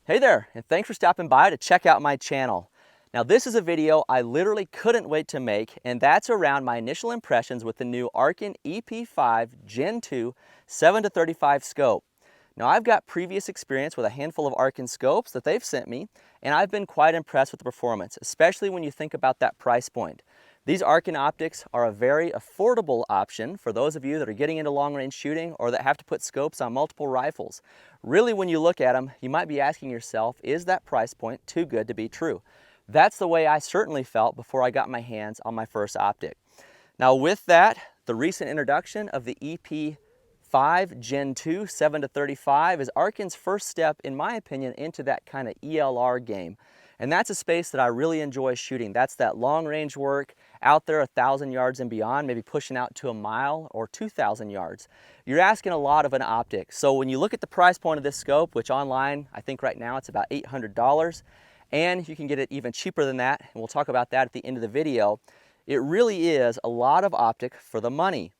Hey there, and thanks for stopping by to check out my channel. Now this is a video I literally couldn't wait to make, and that's around my initial impressions with the new Arken EP5 Gen II 7-35 scope. Now I've got previous experience with a handful of Arken scopes that they've sent me, and I've been quite impressed with the performance, especially when you think about that price point. These Arken optics are a very affordable option for those of you that are getting into long-range shooting or that have to put scopes on multiple rifles. Really, when you look at them, you might be asking yourself, is that price point too good to be true? That's the way I certainly felt before I got my hands on my first optic. Now with that, the recent introduction of the EP5 Gen II 7-35 is Arken's first step, in my opinion, into that kind of ELR game. And that's a space that I really enjoy shooting. That's that long range work out there 1,000 yards and beyond, maybe pushing out to a mile or 2,000 yards. You're asking a lot of an optic. So when you look at the price point of this scope, which online, I think right now it's about $800, and you can get it even cheaper than that, and we'll talk about that at the end of the video, it really is a lot of optic for the money.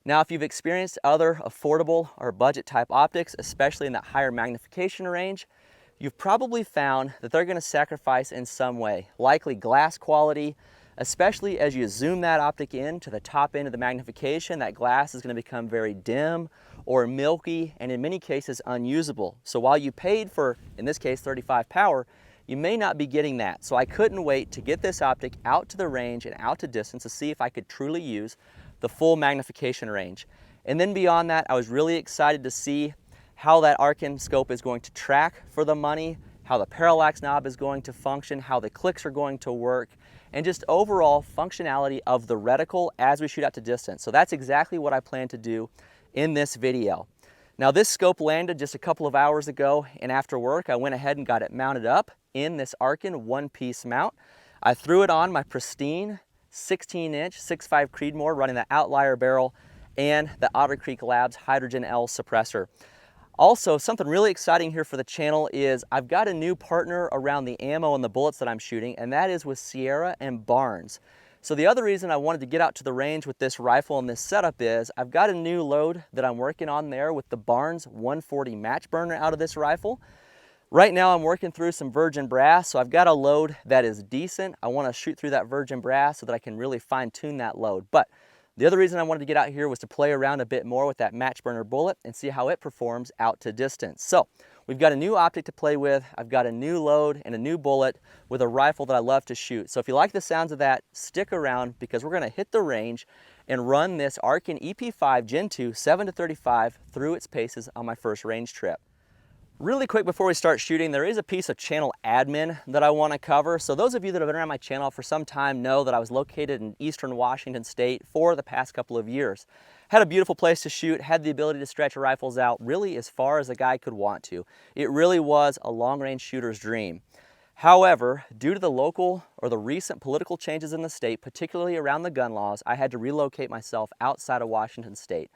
Now, if you've experienced other affordable or budget type optics, especially in that higher magnification range, you've probably found that they're going to sacrifice in some way, likely glass quality, especially as you zoom that optic in to the top end of the magnification. That glass is going to become very dim or milky and in many cases unusable. So while you paid for, in this case, 35 power, you may not be getting that. So I couldn't wait to get this optic out to the range and out to distance to see if I could truly use the full magnification range. And then beyond that, I was really excited to see how that Arken scope is going to track for the money, how the parallax knob is going to function, how the clicks are going to work, and just overall functionality of the reticle as we shoot out to distance. So that's exactly what I plan to do in this video. Now this scope landed just a couple of hours ago, and after work I went ahead and got it mounted up in this Arken one-piece mount. I threw it on my pristine 16-inch 6.5 Creedmoor running the outlier barrel and the Otter Creek Labs Hydrogen L suppressor. Also, something really exciting here for the channel is I've got a new partner around the ammo and the bullets that I'm shooting, and that is with Sierra and Barnes. So the other reason I wanted to get out to the range with this rifle and this setup is I've got a new load that I'm working on there with the Barnes 140 match burner out of this rifle. Right now I'm working through some virgin brass, so I've got a load that is decent. I want to shoot through that virgin brass so that I can really fine tune that load. But the other reason I wanted to get out here was to play around a bit more with that match burner bullet and see how it performs out to distance. So we've got a new optic to play with. I've got a new load and a new bullet with a rifle that I love to shoot. So if you like the sounds of that, stick around because we're going to hit the range and run this Arken EP5 Gen II 7-35 through its paces on my first range trip. Really quick before we start shooting, there is a piece of channel admin that I want to cover. So those of you that have been around my channel for some time know that I was located in eastern Washington State for the past couple of years. Had a beautiful place to shoot, had the ability to stretch rifles out really as far as a guy could want to. It really was a long-range shooter's dream. However, due to the local or the recent political changes in the state, particularly around the gun laws, I had to relocate myself outside of Washington State.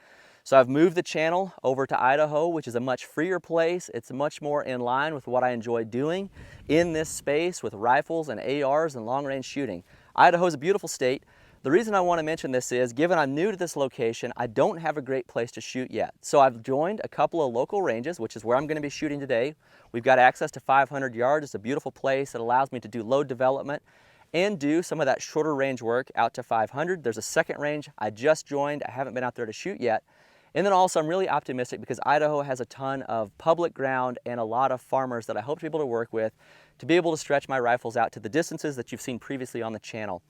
So I've moved the channel over to Idaho, which is a much freer place. It's much more in line with what I enjoy doing in this space with rifles and ARs and long-range shooting. Idaho is a beautiful state. The reason I want to mention this is, given I'm new to this location, I don't have a great place to shoot yet. So I've joined a couple of local ranges, which is where I'm going to be shooting today. We've got access to 500 yards. It's a beautiful place that allows me to do load development and do some of that shorter range work out to 500. There's a second range I just joined. I haven't been out there to shoot yet. And then also I'm really optimistic because Idaho has a ton of public ground and a lot of farmers that I hope to be able to work with to be able to stretch my rifles out to the distances that you've seen previously on the channel.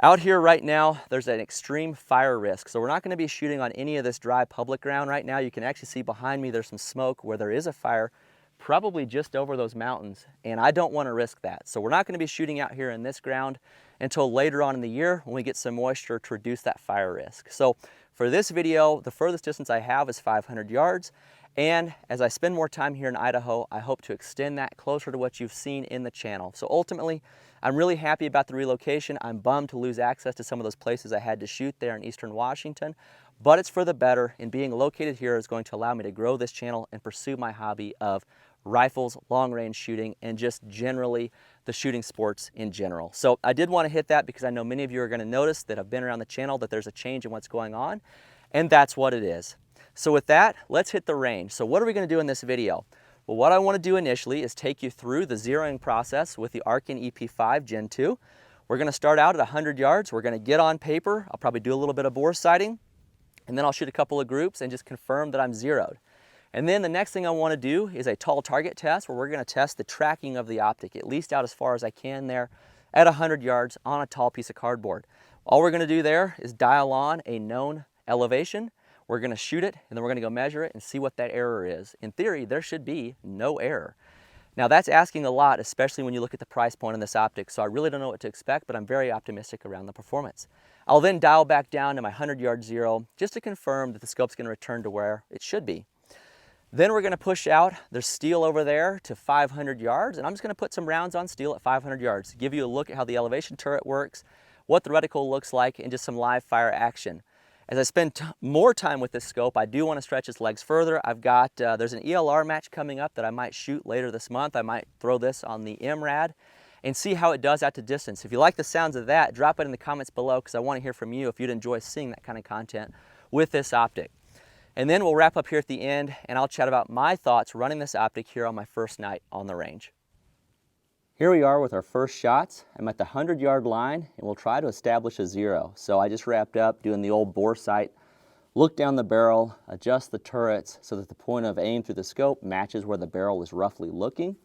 Out here right now, there's an extreme fire risk. So we're not going to be shooting on any of this dry public ground right now. You can actually see behind me there's some smoke where there is a fire, probably just over those mountains, and I don't want to risk that. So we're not going to be shooting out here in this ground until later on in the year when we get some moisture to reduce that fire risk. So for this video, the furthest distance I have is 500 yards, and as I spend more time here in Idaho, I hope to extend that closer to what you've seen in the channel. So ultimately, I'm really happy about the relocation. I'm bummed to lose access to some of those places I had to shoot there in eastern Washington, but it's for the better, and being located here is going to allow me to grow this channel and pursue my hobby of rifles, long-range shooting, and just generally the shooting sports in general. So I did want to hit that because I know many of you are going to notice that have been around the channel that there's a change in what's going on, and that's what it is. So with that, let's hit the range. So what are we going to do in this video? Well, what I want to do initially is take you through the zeroing process with the Arken EP5 Gen II. We're going to start out at 100 yards. We're going to get on paper. I'll probably do a little bit of bore sighting, and then I'll shoot a couple of groups and just confirm that I'm zeroed. And then the next thing I want to do is a tall target test where we're going to test the tracking of the optic, at least out as far as I can there at 100 yards on a tall piece of cardboard. All we're going to do there is dial on a known elevation. We're going to shoot it, and then we're going to go measure it and see what that error is. In theory, there should be no error. Now that's asking a lot, especially when you look at the price point on this optic, so I really don't know what to expect, but I'm very optimistic around the performance. I'll then dial back down to my 100-yard zero just to confirm that the scope's going to return to where it should be. Then we're going to push out, there's steel over there, to 500 yards, and I'm just going to put some rounds on steel at 500 yards to give you a look at how the elevation turret works, what the reticle looks like, and just some live fire action. As I spend more time with this scope, I do want to stretch its legs further. I've got, there's an ELR match coming up that I might shoot later this month. I might throw this on the MRAD and see how it does out to distance. If you like the sounds of that, drop it in the comments below because I want to hear from you if you'd enjoy seeing that kind of content with this optic. And then we'll wrap up here at the end and I'll chat about my thoughts running this optic here on my first night on the range. Here we are with our first shots. I'm at the 100-yard line and we'll try to establish a zero. So I just wrapped up doing the old bore sight, look down the barrel, adjust the turrets so that the point of aim through the scope matches where the barrel is roughly looking.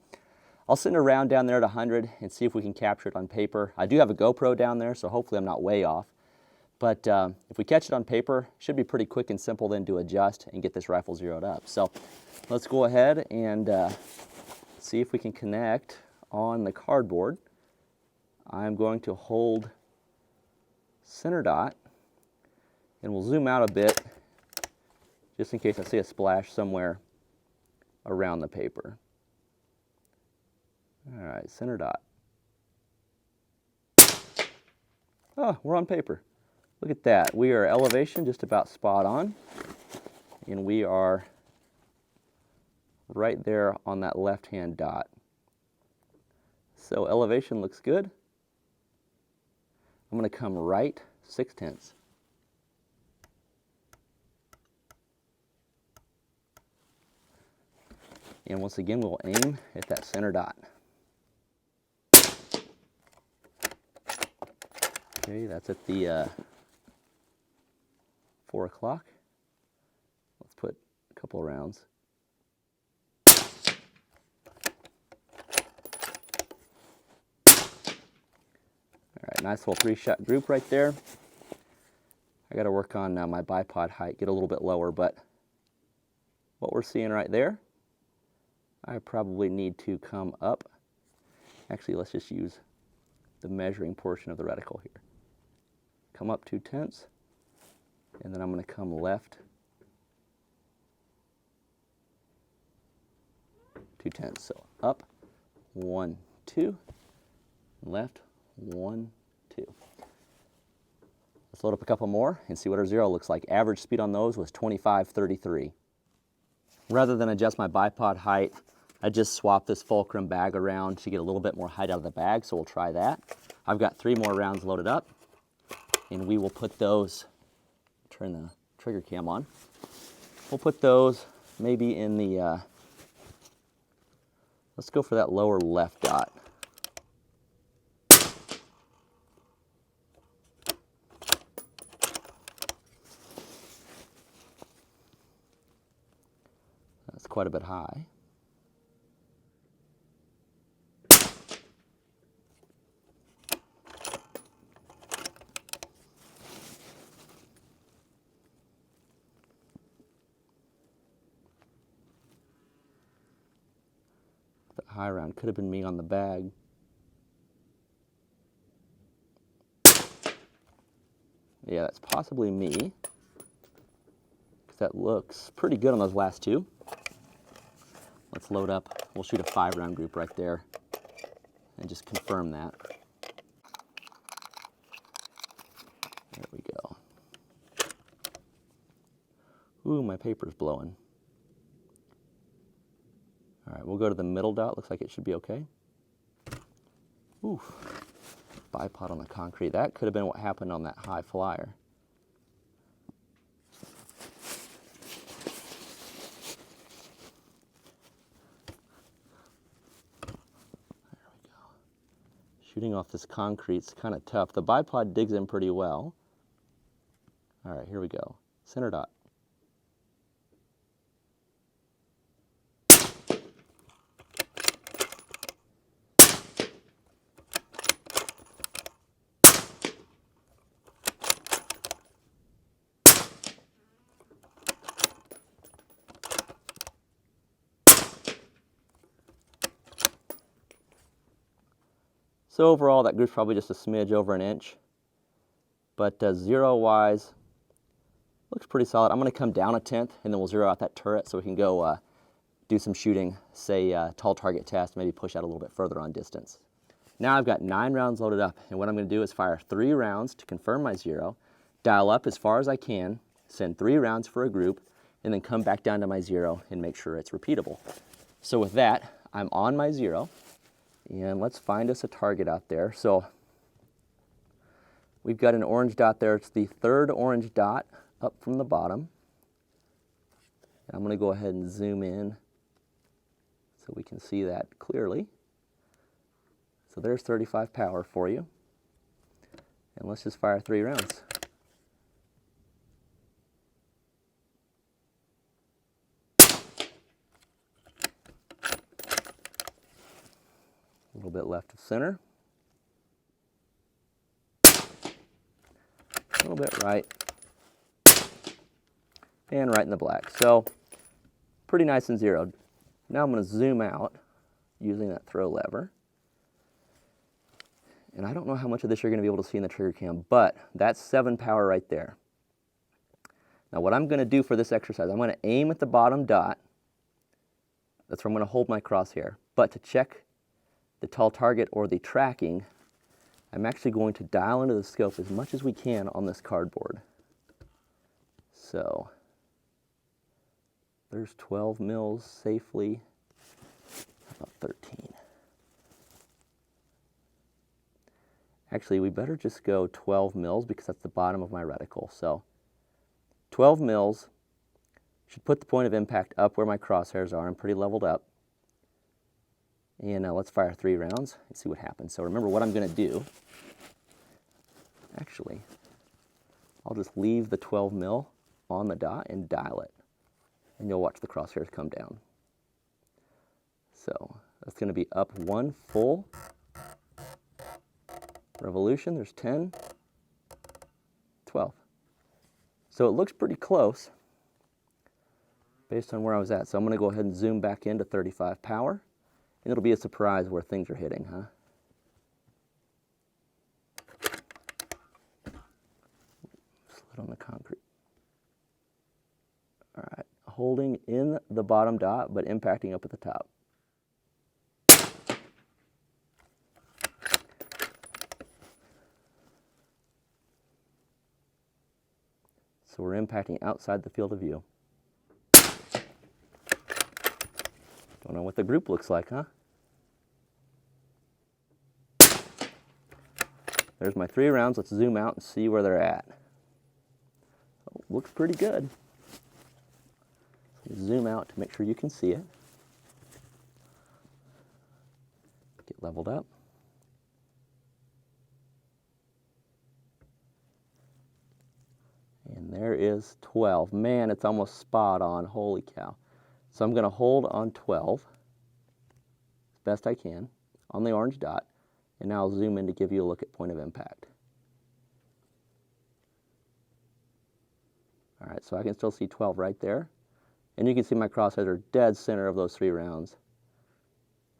I'll send a round down there at 100 and see if we can capture it on paper. I do have a GoPro down there, so hopefully I'm not way off. But if we catch it on paper, it should be pretty quick and simple then to adjust and get this rifle zeroed up. So let's go ahead and see if we can connect on the cardboard. I'm going to hold center dot and we'll zoom out a bit just in case I see a splash somewhere around the paper. All right, center dot. Oh, we're on paper. Look at that. We are elevation just about spot on, and we are right there on that left-hand dot. So elevation looks good. I'm going to come right 6/10. And once again, we'll aim at that center dot. Okay, that's at the 4 o'clock. Let's put a couple of rounds. All right, nice little 3-shot group right there. I got to work on my bipod height, get a little bit lower, but what we're seeing right there, I probably need to come up. Actually, let's just use the measuring portion of the reticle here. Come up 2/10, and then I'm going to come left 2/10. So up 1, 2, left 1, 2. Let's load up a couple more and see what our zero looks like. Average speed on those was 25.33. Rather than adjust my bipod height, I just swapped this fulcrum bag around to get a little bit more height out of the bag, so we'll try that. I've got 3 more rounds loaded up, and we will put those, turn the trigger cam on, we'll put those maybe in the, let's go for that lower left dot. That's quite a bit high. The high round could have been me on the bag. Yeah, that's possibly me, because that looks pretty good on those last 2. Let's load up. We'll shoot a 5-round group right there and just confirm that. There we go. Ooh, my paper's blowing. All right, we'll go to the middle dot. Looks like it should be okay. Ooh, bipod on the concrete. That could have been what happened on that high flyer. Shooting off this concrete's kind of tough. The bipod digs in pretty well. All right, here we go. Center dot. So overall, that group's probably just a smidge over an inch. But zero-wise, looks pretty solid. I'm going to come down a tenth, and then we'll zero out that turret so we can go do some shooting, say tall target test, maybe push out a little bit further on distance. Now I've got 9 rounds loaded up, and what I'm going to do is fire 3 rounds to confirm my zero, dial up as far as I can, send 3 rounds for a group, and then come back down to my zero and make sure it's repeatable. So with that, I'm on my zero. And let's find us a target out there. So we've got an orange dot there. It's the 3rd orange dot up from the bottom. And I'm going to go ahead and zoom in so we can see that clearly. So there's 35 power for you. And let's just fire 3 rounds. A little bit left of center. A little bit right. And right in the black. So pretty nice and zeroed. Now I'm going to zoom out using that throw lever. And I don't know how much of this you're going to be able to see in the trigger cam, but that's 7 power right there. Now what I'm going to do for this exercise, I'm going to aim at the bottom dot. That's where I'm going to hold my crosshair. But to check the tall target or the tracking, I'm actually going to dial into the scope as much as we can on this cardboard. So there's 12 mils safely. How about 13? Actually, we better just go 12 mils because that's the bottom of my reticle. So 12 mils should put the point of impact up where my crosshairs are. I'm pretty leveled up. And let's fire 3 rounds and see what happens. So remember what I'm going to do. Actually, I'll just leave the 12 mil on the dot and dial it. And you'll watch the crosshairs come down. So that's going to be up 1 full revolution. There's 10, 12. So it looks pretty close based on where I was at. So I'm going to go ahead and zoom back into 35 power. And it'll be a surprise where things are hitting, huh? Slid on the concrete. All right, holding in the bottom dot, but impacting up at the top. So we're impacting outside the field of view. Don't know what the group looks like, huh? There's my 3 rounds. Let's zoom out and see where they're at. Oh, looks pretty good. Zoom out to make sure you can see it. Get leveled up. And there is 12. Man, it's almost spot on. Holy cow. So I'm going to hold on 12 as best I can on the orange dot, and now I'll zoom in to give you a look at point of impact. All right, so I can still see 12 right there, and you can see my crosshairs are dead center of those 3 rounds.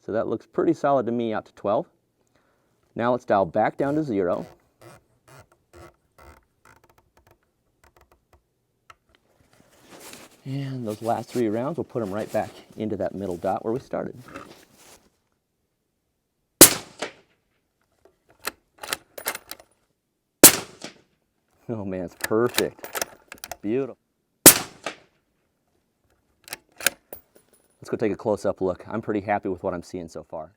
So that looks pretty solid to me out to 12. Now let's dial back down to 0. And those last 3 rounds, we'll put them right back into that middle dot where we started. Oh man, it's perfect. Beautiful. Let's go take a close-up look. I'm pretty happy with what I'm seeing so far.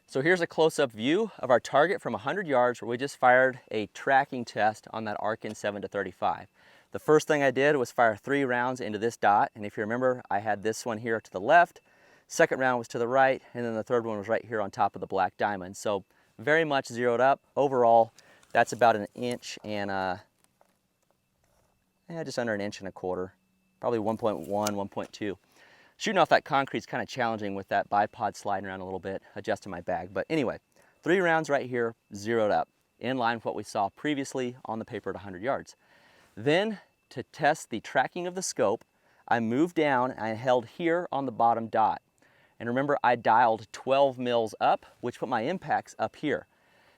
So here's a close-up view of our target from 100 yards where we just fired a tracking test on that Arken 7-35. The first thing I did was fire 3 rounds into this dot, and if you remember, I had this one here to the left, second round was to the right, and then the third one was right here on top of the black diamond. So very much zeroed up. Overall, that's about an inch and just under an inch and a quarter, probably 1.1, 1.2. Shooting off that concrete's kind of challenging with that bipod sliding around a little bit, adjusting my bag. But anyway, 3 rounds right here, zeroed up, in line with what we saw previously on the paper at 100 yards. Then, to test the tracking of the scope, I moved down and I held here on the bottom dot. And remember, I dialed 12 mils up, which put my impacts up here.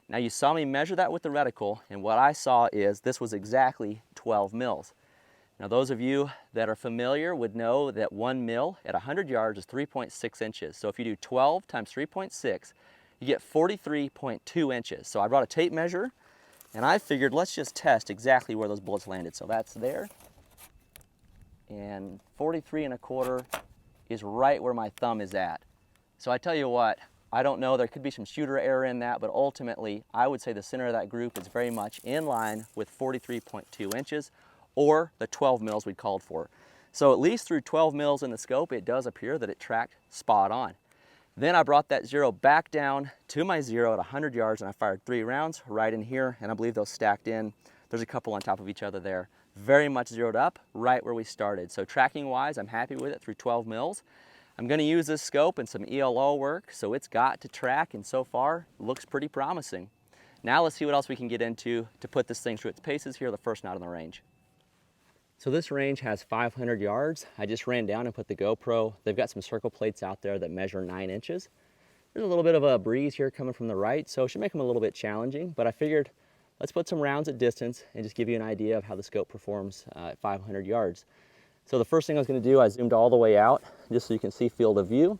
Now you saw me measure that with the reticle, and what I saw is this was exactly 12 mils. Now those of you that are familiar would know that 1 mil at 100 yards is 3.6 inches. So if you do 12 times 3.6, you get 43.2 inches. So I brought a tape measure, and I figured let's just test exactly where those bullets landed. So that's there, and 43.25 is right where my thumb is at. So I tell you what, I don't know, there could be some shooter error in that, but ultimately I would say the center of that group is very much in line with 43.2 inches, or the 12 mils we called for. So at least through 12 mils in the scope, it does appear that it tracked spot on. Then I brought that zero back down to my zero at 100 yards, and I fired 3 rounds right in here, and I believe those stacked in. There's a couple on top of each other there. Very much zeroed up, right where we started. So tracking wise, I'm happy with it through 12 mils. I'm gonna use this scope in some ELO work, so it's got to track, and so far, looks pretty promising. Now let's see what else we can get into to put this thing through its paces here, the first knot on the range. So this range has 500 yards. I just ran down and put the GoPro. They've got some circle plates out there that measure 9 inches. There's a little bit of a breeze here coming from the right, so it should make them a little bit challenging, but I figured let's put some rounds at distance and just give you an idea of how the scope performs at 500 yards. So the first thing I was going to do, I zoomed all the way out just so you can see field of view.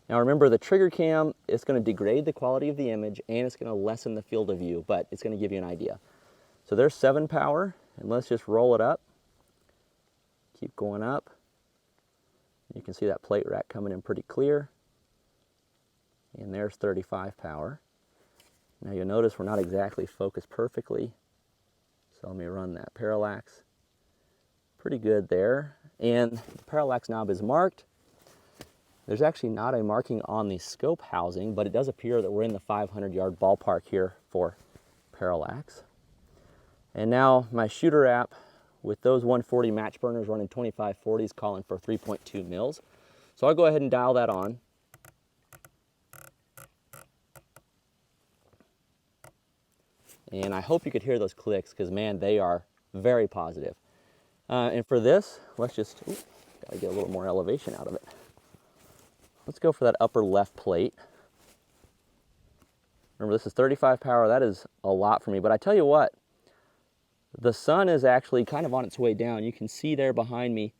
Now remember, the trigger cam is going to degrade the quality of the image and it's going to lessen the field of view, but it's going to give you an idea. So there's 7 power, and let's just roll it up. Keep going up. You can see that plate rack coming in pretty clear. And there's 35 power. Now you'll notice we're not exactly focused perfectly. So let me run that parallax. Pretty good there. And the parallax knob is marked. There's actually not a marking on the scope housing, but it does appear that we're in the 500 yard ballpark here for parallax. And now my shooter app with those 140 match burners running 2540s calling for 3.2 mils. So I'll go ahead and dial that on. And I hope you could hear those clicks because, man, they are very positive. And for this, let's just, gotta get a little more elevation out of it. Let's go for that upper left plate. Remember, this is 35 power. That is a lot for me. But I tell you what, the sun is actually kind of on its way down. You can see there behind me,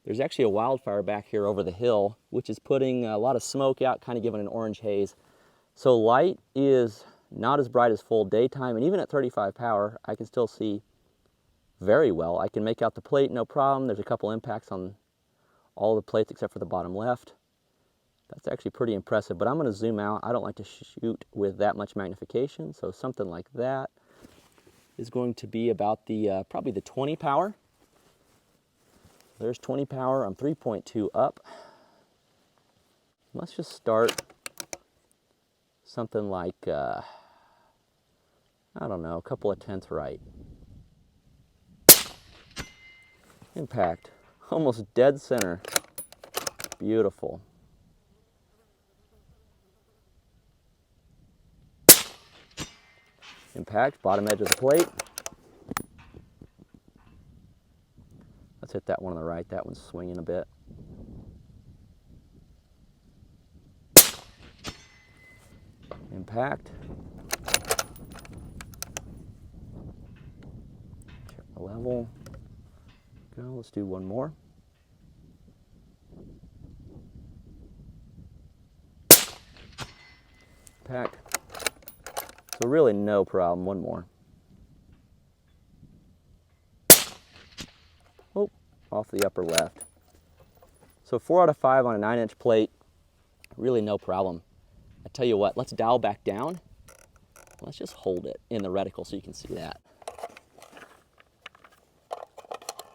there's actually a wildfire back here over the hill, which is putting a lot of smoke out, kind of giving an orange haze. So light is not as bright as full daytime, and even at 35 power, I can still see very well. I can make out the plate, no problem. There's a couple impacts on all the plates except for the bottom left. That's actually pretty impressive, but I'm going to zoom out. I don't like to shoot with that much magnification, so something like that is going to be about the probably the 20 power. There's 20 power. I'm 3.2 up. Let's just start something like, I don't know, a couple of tenths right. Impact, almost dead center. Beautiful. Impact, bottom edge of the plate. Let's hit that one on the right. That one's swinging a bit. Impact. Check the level. Go. Let's do one more. Impact. So really no problem. One more. Oh, off the upper left. So 4 out of 5 on a 9-inch plate. Really no problem. I tell you what, let's dial back down. Let's just hold it in the reticle so you can see that.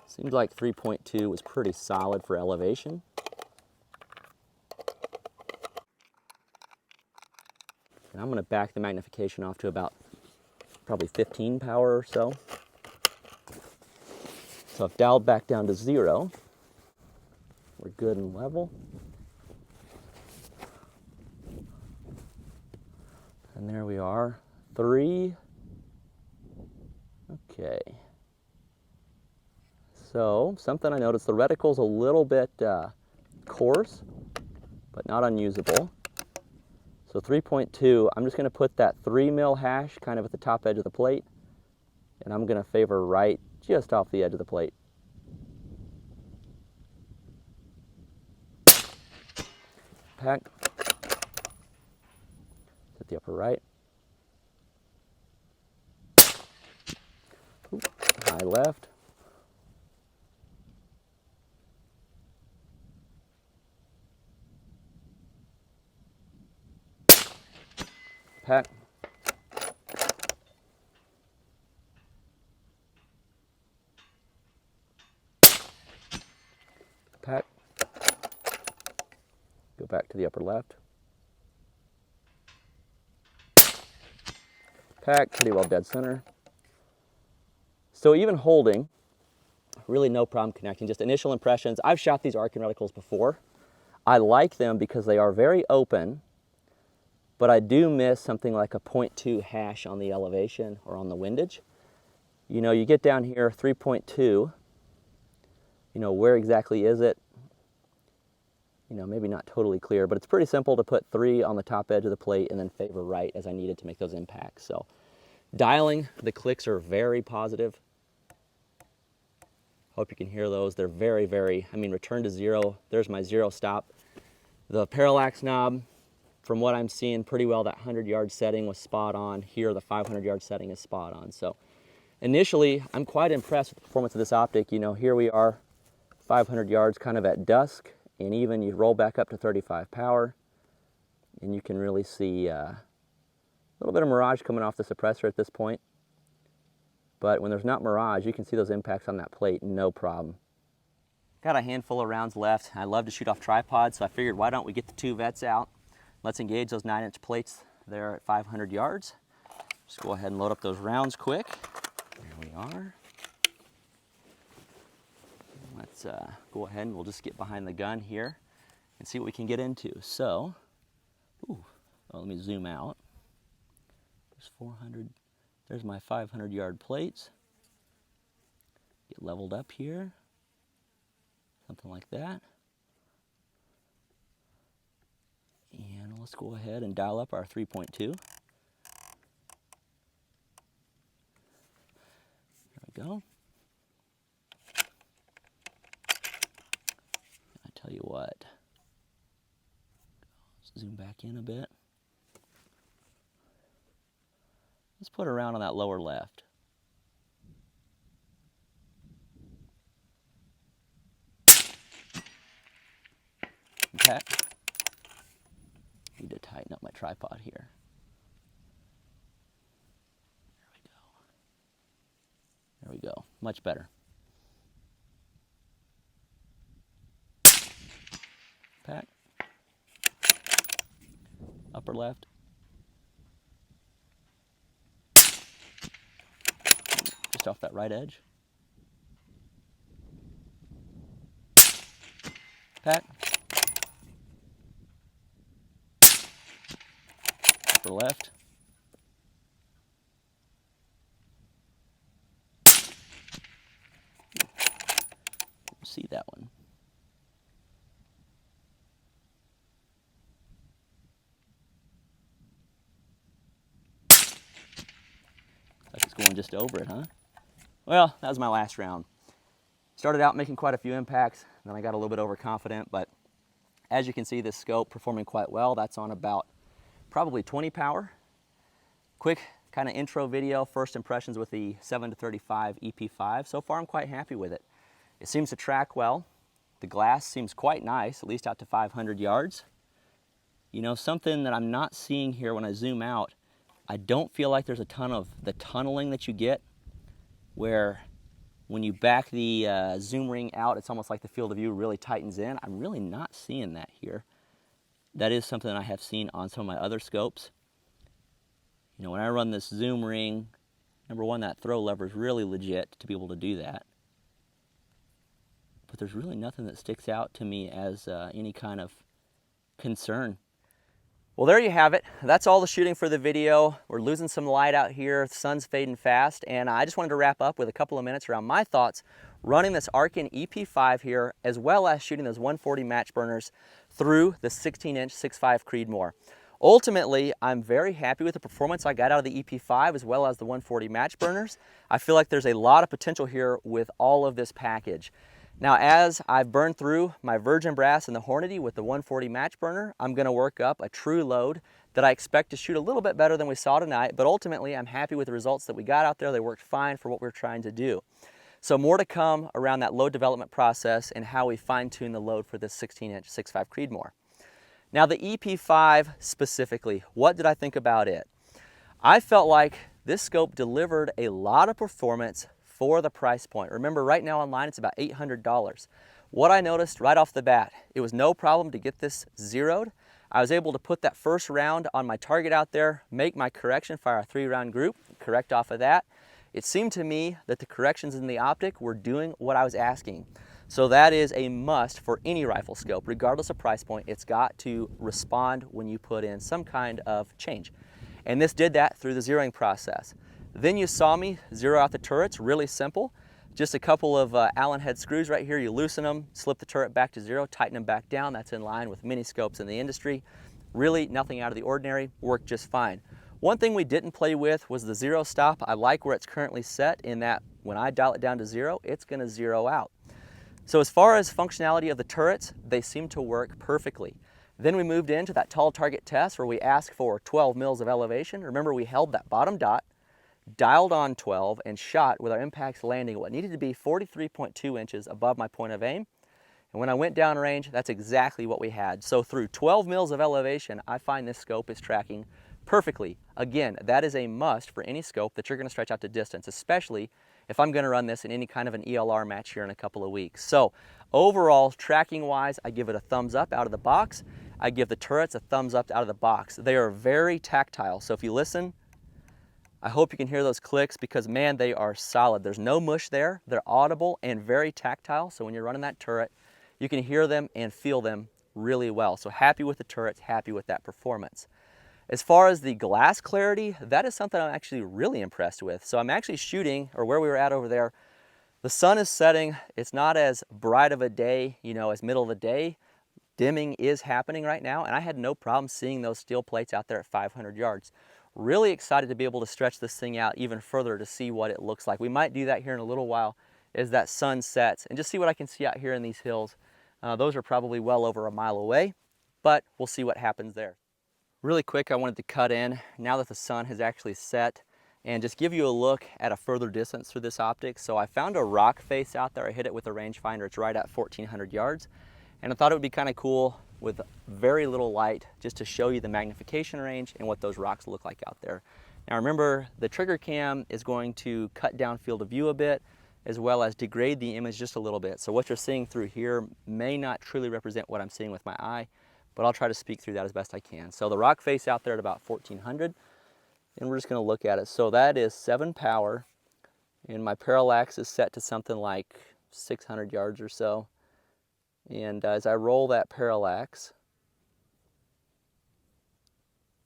Seems like 3.2 was pretty solid for elevation. And I'm going to back the magnification off to about probably 15 power or so. So I've dialed back down to 0. We're good and level. And there we are, 3. Okay. So something I noticed, the reticle's a little bit coarse, but not unusable. So 3.2, I'm just going to put that 3 mil hash kind of at the top edge of the plate, and I'm going to favor right just off the edge of the plate. Pack. Hit the upper right. Ooh, high left. Pack. Pack. Go back to the upper left. Pack, pretty well dead center. So even holding, really no problem connecting, just initial impressions. I've shot these Arken reticles before. I like them because they are very open, but I do miss something like a 0.2 hash on the elevation or on the windage. You know, you get down here, 3.2, you know, where exactly is it? You know, maybe not totally clear, but it's pretty simple to put 3 on the top edge of the plate and then favor right as I needed to make those impacts. So dialing, the clicks are very positive. Hope you can hear those. They're very, very, I mean, return to 0. There's my 0 stop. The parallax knob, from what I'm seeing, pretty well that 100-yard setting was spot on. Here, the 500-yard setting is spot on. So initially, I'm quite impressed with the performance of this optic. You know, here we are, 500 yards kind of at dusk, and even you roll back up to 35 power, and you can really see a little bit of mirage coming off the suppressor at this point. But when there's not mirage, you can see those impacts on that plate, no problem. Got a handful of rounds left. I love to shoot off tripods, so I figured why don't we get the 2 vets out. Let's engage those 9-inch plates there at 500 yards. Just go ahead and load up those rounds quick. There we are. Let's go ahead and we'll just get behind the gun here and see what we can get into. So, let me zoom out. There's 400. There's my 500-yard plates. Get leveled up here. Something like that. And let's go ahead and dial up our 3.2. There we go. I tell you what. Let's zoom back in a bit. Let's put it around on that lower left. Okay. Need to tighten up my tripod here. There we go. Much better. Pack. Upper left. Just off that right edge. Pack. Upper left. See that one. Like it's going just over it, huh? Well, that was my last round. Started out making quite a few impacts, then I got a little bit overconfident, but as you can see, this scope performing quite well. That's on about probably 20 power. Quick kind of intro video, first impressions with the 7-35 EP5. So far, I'm quite happy with it. It seems to track well. The glass seems quite nice, at least out to 500 yards. You know, something that I'm not seeing here when I zoom out, I don't feel like there's a ton of the tunneling that you get, where when you back the zoom ring out, it's almost like the field of view really tightens in. I'm really not seeing that here. That is something that I have seen on some of my other scopes. You know, when I run this zoom ring, number one, that throw lever is really legit to be able to do that. But there's really nothing that sticks out to me as any kind of concern. Well, there you have it. That's all the shooting for the video. We're losing some light out here. The sun's fading fast, and I just wanted to wrap up with a couple of minutes around my thoughts running this Arken EP5 here, as well as shooting those 140 match burners through the 16-inch 6.5 Creedmoor. Ultimately, I'm very happy with the performance I got out of the EP5 as well as the 140 match burners. I feel like there's a lot of potential here with all of this package. Now, as I've burned through my virgin brass and the Hornady with the 140 match burner, I'm going to work up a true load that I expect to shoot a little bit better than we saw tonight, but ultimately I'm happy with the results that we got out there. They worked fine for what we're trying to do. So more to come around that load development process and how we fine-tune the load for this 16-inch 6.5 Creedmoor. Now the EP5 specifically, what did I think about it? I felt like this scope delivered a lot of performance for the price point. Remember, right now online it's about $800. What I noticed right off the bat, it was no problem to get this zeroed. I was able to put that first round on my target out there, make my correction, fire a 3-round group, correct off of that. It seemed to me that the corrections in the optic were doing what I was asking. So that is a must for any rifle scope, regardless of price point. It's got to respond when you put in some kind of change. And this did that through the zeroing process. Then you saw me zero out the turrets, really simple. Just a couple of Allen head screws right here. You loosen them, slip the turret back to zero, tighten them back down. That's in line with many scopes in the industry. Really nothing out of the ordinary, worked just fine. One thing we didn't play with was the zero stop. I like where it's currently set in that when I dial it down to zero, it's gonna zero out. So as far as functionality of the turrets, they seem to work perfectly. Then we moved into that tall target test where we asked for 12 mils of elevation. Remember, we held that bottom dot, dialed on 12, and shot with our impacts landing what needed to be 43.2 inches above my point of aim. And when I went down range, that's exactly what we had. So through 12 mils of elevation, I find this scope is tracking perfectly. Again, that is a must for any scope that you're going to stretch out to distance, especially if I'm going to run this in any kind of an ELR match here in a couple of weeks. So overall, tracking wise, I give it a thumbs up out of the box. I give the turrets a thumbs up out of the box. They are very tactile. So if you listen, I hope you can hear those clicks because, man, they are solid. There's no mush there. They're audible and very tactile. So when you're running that turret, you can hear them and feel them really well. So happy with the turrets, happy with that performance. As far as the glass clarity, that is something I'm actually really impressed with. So I'm actually shooting, or where we were at over there, the sun is setting. It's not as bright of a day, you know, as middle of the day. Dimming is happening right now, and I had no problem seeing those steel plates out there at 500 yards. Really excited to be able to stretch this thing out even further to see what it looks like. We might do that here in a little while as that sun sets and just see what I can see out here in these hills. Those are probably well over a mile away, but we'll see what happens there. Really quick, I wanted to cut in now that the sun has actually set and just give you a look at a further distance through this optic. So I found a rock face out there. I hit it with a rangefinder. It's right at 1,400 yards. And I thought it would be kind of cool with very little light just to show you the magnification range and what those rocks look like out there. Now remember, the trigger cam is going to cut down field of view a bit as well as degrade the image just a little bit. So what you're seeing through here may not truly represent what I'm seeing with my eye, but I'll try to speak through that as best I can. So the rock face out there at about 1,400, and we're just gonna look at it. So that is 7 power, and my parallax is set to something like 600 yards or so. And as I roll that parallax,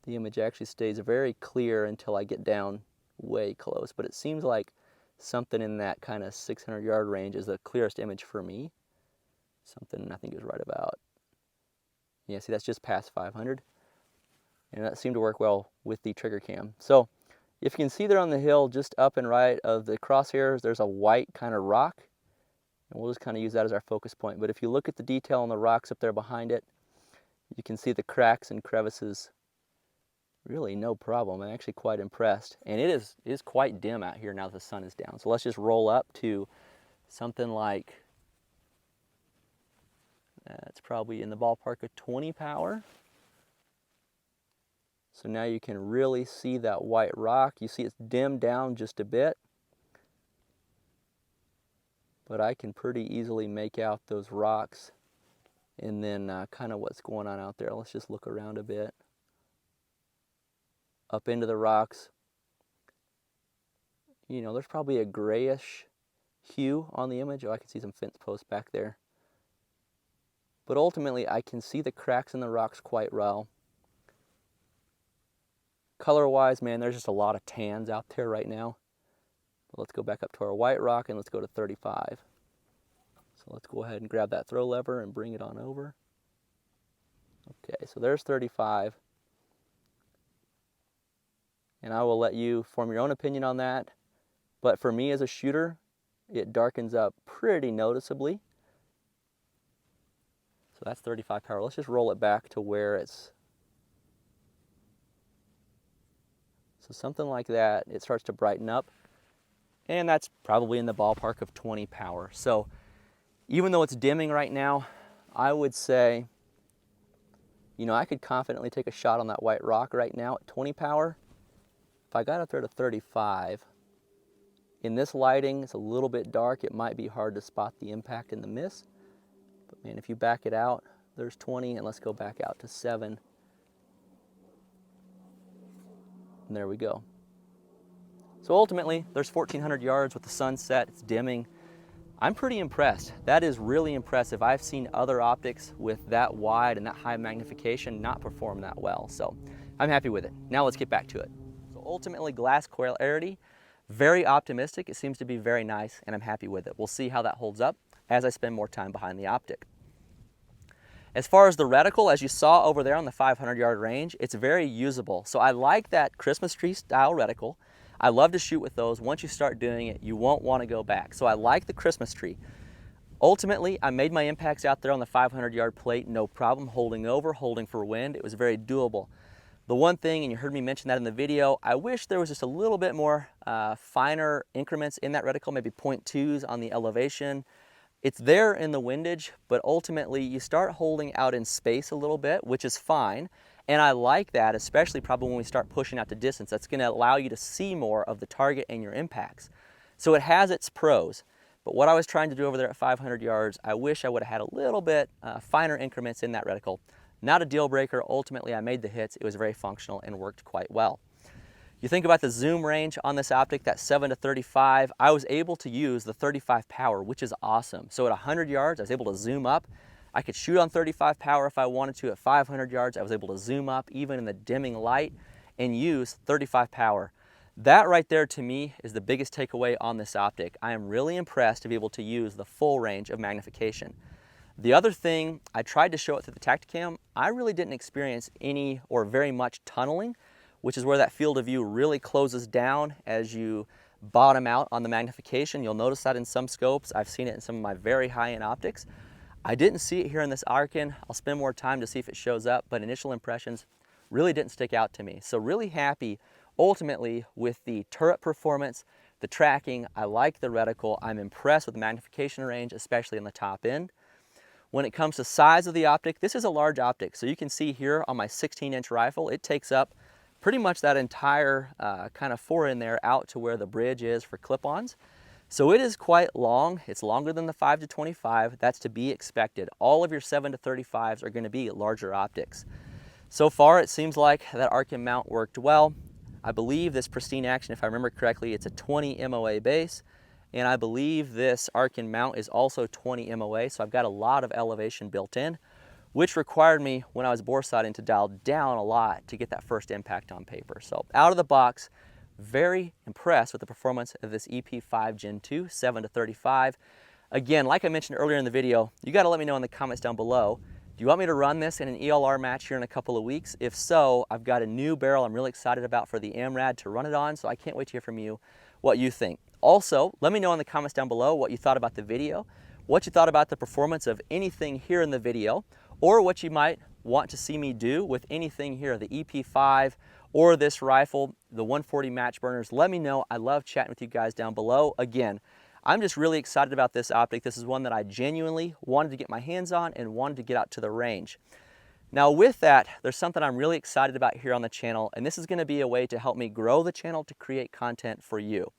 the image actually stays very clear until I get down way close. But it seems like something in that kind of 600 yard range is the clearest image for me. Something I think is right about, yeah, see, that's just past 500. And that seemed to work well with the trigger cam. So if you can see there on the hill, just up and right of the crosshairs, there's a white kind of rock. And we'll just kind of use that as our focus point. But if you look at the detail on the rocks up there behind it, you can see the cracks and crevices. Really no problem. I'm actually quite impressed. And it is quite dim out here now that the sun is down. So let's just roll up to something like, it's probably in the ballpark of 20 power. So now you can really see that white rock. You see it's dimmed down just a bit. But I can pretty easily make out those rocks and then kind of what's going on out there. Let's just look around a bit. up into the rocks. You know, there's probably a grayish hue on the image. Oh, I can see some fence posts back there. But ultimately, I can see the cracks in the rocks quite well. Color-wise, man, there's just a lot of tans out there right now. But let's go back up to our white rock and let's go to 35. So let's go ahead and grab that throw lever and bring it on over. Okay, so there's 35. And I will let you form your own opinion on that. But for me as a shooter, it darkens up pretty noticeably. So that's 35 power. Let's just roll it back to where it's, so something like that, it starts to brighten up. And that's probably in the ballpark of 20 power. So even though it's dimming right now, I would say, you know, I could confidently take a shot on that white rock right now at 20 power. If I got up there to 35, in this lighting, it's a little bit dark. It might be hard to spot the impact in the mist. But man, if you back it out, there's 20, and let's go back out to 7. And there we go. So ultimately, there's 1,400 yards with the sun set. It's dimming. I'm pretty impressed. That is really impressive. I've seen other optics with that wide and that high magnification not perform that well. So I'm happy with it. Now let's get back to it. So ultimately, glass clarity, very optimistic. It seems to be very nice, and I'm happy with it. We'll see how that holds up as I spend more time behind the optic. As far as the reticle, as you saw over there on the 500-yard range, it's very usable. So I like that Christmas tree style reticle. I love to shoot with those. Once you start doing it, you won't want to go back. So I like the Christmas tree. Ultimately, I made my impacts out there on the 500-yard plate, no problem, holding over, holding for wind. It was very doable. The one thing, and you heard me mention that in the video, I wish there was just a little bit more finer increments in that reticle, maybe 0.2s on the elevation. It's there in the windage, but ultimately you start holding out in space a little bit, which is fine. And I like that, especially probably when we start pushing out to distance. That's going to allow you to see more of the target and your impacts. So it has its pros. But what I was trying to do over there at 500 yards, I wish I would have had a little bit finer increments in that reticle. Not a deal breaker. Ultimately, I made the hits. It was very functional and worked quite well. You think about the zoom range on this optic, that 7 to 35, I was able to use the 35 power, which is awesome. So at 100 yards, I was able to zoom up. I could shoot on 35 power if I wanted to. At 500 yards, I was able to zoom up even in the dimming light and use 35 power. That right there to me is the biggest takeaway on this optic. I am really impressed to be able to use the full range of magnification. The other thing, I tried to show it through the Tacticam, I really didn't experience any or very much tunneling, which is where that field of view really closes down as you bottom out on the magnification. You'll notice that in some scopes. I've seen it in some of my very high-end optics. I didn't see it here in this Arken. I'll spend more time to see if it shows up, but initial impressions really didn't stick out to me. So really happy ultimately with the turret performance, the tracking. I like the reticle. I'm impressed with the magnification range, especially in the top end. When it comes to size of the optic, this is a large optic. So you can see here on my 16-inch rifle, it takes up pretty much that entire kind of fore end there out to where the bridge is for clip-ons. So it is quite long. It's longer than the 5 to 25. That's to be expected. All of your 7 to 35s are going to be larger optics. So far, it seems like that Arken mount worked well. I believe this pristine action, if I remember correctly, it's a 20 MOA base. And I believe this Arken mount is also 20 MOA. So I've got a lot of elevation built in, which required me, when I was bore sighting, to dial down a lot to get that first impact on paper. So out of the box, very impressed with the performance of this EP5 Gen II 7 to 35. Again, like I mentioned earlier in the video, you got to let me know in the comments down below. Do you want me to run this in an ELR match here in a couple of weeks? If so, I've got a new barrel I'm really excited about for the AMRAD to run it on, so I can't wait to hear from you what you think. Also, let me know in the comments down below what you thought about the video, what you thought about the performance of anything here in the video, or what you might want to see me do with anything here, the EP5 or this rifle, the 140 match burners. Let me know. I love chatting with you guys down below. Again, I'm just really excited about this optic. This is one that I genuinely wanted to get my hands on and wanted to get out to the range. Now with that, there's something I'm really excited about here on the channel, and this is going to be a way to help me grow the channel to create content for you.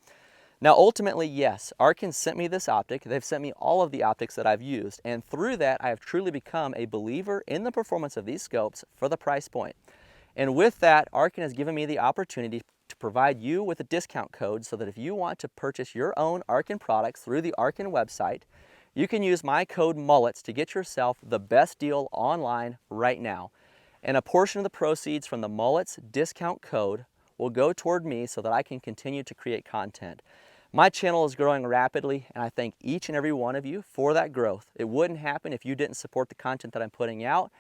Now ultimately, yes, Arken sent me this optic. They've sent me all of the optics that I've used, and through that I have truly become a believer in the performance of these scopes for the price point. And with that, Arken has given me the opportunity to provide you with a discount code so that if you want to purchase your own Arken products through the Arken website, you can use my code MULLETS to get yourself the best deal online right now. And a portion of the proceeds from the MULLETS discount code will go toward me so that I can continue to create content. My channel is growing rapidly, and I thank each and every one of you for that growth. It wouldn't happen if you didn't support the content that I'm putting out.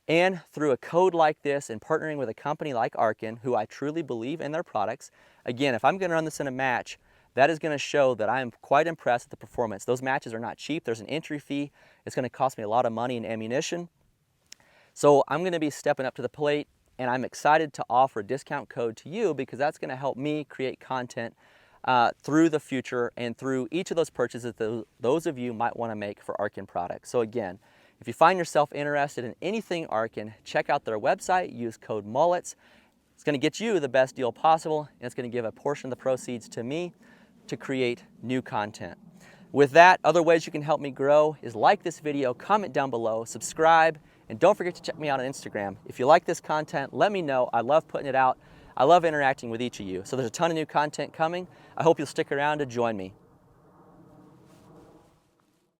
And through a code like this and partnering with a company like Arken, who I truly believe in their products, again, if I'm going to run this in a match, that is going to show that I am quite impressed with the performance. Those matches are not cheap. There's an entry fee. It's going to cost me a lot of money and ammunition. So I'm going to be stepping up to the plate, and I'm excited to offer a discount code to you because that's going to help me create content through the future and through each of those purchases that those of you might want to make for Arken products. So again, if you find yourself interested in anything Arken, check out their website, use code MULLETS. It's going to get you the best deal possible, and it's going to give a portion of the proceeds to me to create new content. With that, other ways you can help me grow is like this video, comment down below, subscribe, and don't forget to check me out on Instagram. If you like this content, let me know. I love putting it out. I love interacting with each of you. So there's a ton of new content coming. I hope you'll stick around to join me.